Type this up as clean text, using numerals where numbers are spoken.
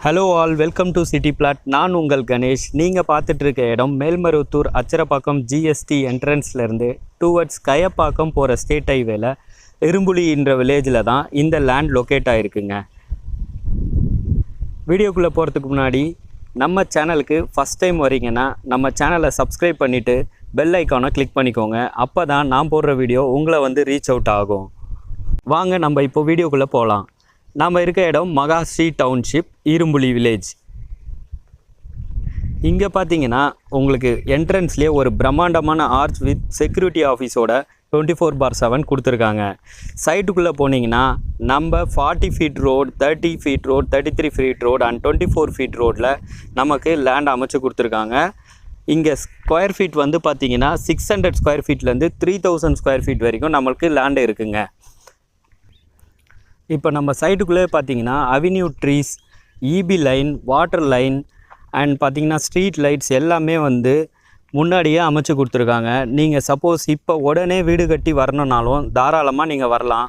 Hello all, welcome to city plot. நான் உங்கள் கணேஷ். நீங்கள் பார்த்துட்டு இருக்க இடம் மேல்மருவத்தூர் அச்சரப்பாக்கம் ஜிஎஸ்டி என்ட்ரன்ஸ்லேருந்து டுவர்ட்ஸ் கயப்பாக்கம் போகிற ஸ்டேட் ஹைவேல இரும்புலி என்ற வில்லேஜில் தான் இந்த லேண்ட் லொக்கேட் ஆகிருக்குங்க. வீடியோக்குள்ளே போகிறதுக்கு முன்னாடி நம்ம சேனலுக்கு ஃபஸ்ட் டைம் வரீங்கன்னா நம்ம சேனலை சப்ஸ்கிரைப் பண்ணிவிட்டு பெல் ஐக்கானை கிளிக் பண்ணிக்கோங்க. அப்போ தான் நான் போடுற வீடியோ உங்களை ரீச் அவுட் ஆகும். வாங்க நம்ம இப்போ வீடியோக்குள்ளே போகலாம். நாம் இருக்க இடம் மகாஸ்ரீ டவுன்ஷிப், இரும்புலி வில்லேஜ். இங்கே பார்த்தீங்கன்னா உங்களுக்கு என்ட்ரன்ஸ்லேயே ஒரு பிரம்மாண்டமான ஆர்ச் வித் செக்யூரிட்டி ஆஃபீஸோட 24/7 கொடுத்துருக்காங்க. சைட்டுக்குள்ளே போனீங்கன்னா நம்ம 40 feet road, 30 feet road, 33 feet road and 24 feet ரோடில் நமக்கு லேண்ட் அமைச்சு கொடுத்துருக்காங்க. இங்கே ஸ்கொயர் ஃபீட் பார்த்தீங்கன்னா 600 ஸ்கொயர் ஃபீட்லேருந்து 3000 ஸ்கொயர் ஃபீட் வரைக்கும் நம்மளுக்கு லேண்டு இருக்குங்க. இப்போ நம்ம சைட்டுக்குள்ளே பார்த்தீங்கன்னா avenue trees, EB line, water line and பார்த்தீங்கன்னா ஸ்ட்ரீட் லைட்ஸ் எல்லாமே முன்னாடியே அமைச்சு கொடுத்துருக்காங்க. நீங்கள் சப்போஸ் இப்போ உடனே வீடு கட்டி வரணுன்னாலும் தாராளமாக நீங்கள் வரலாம்.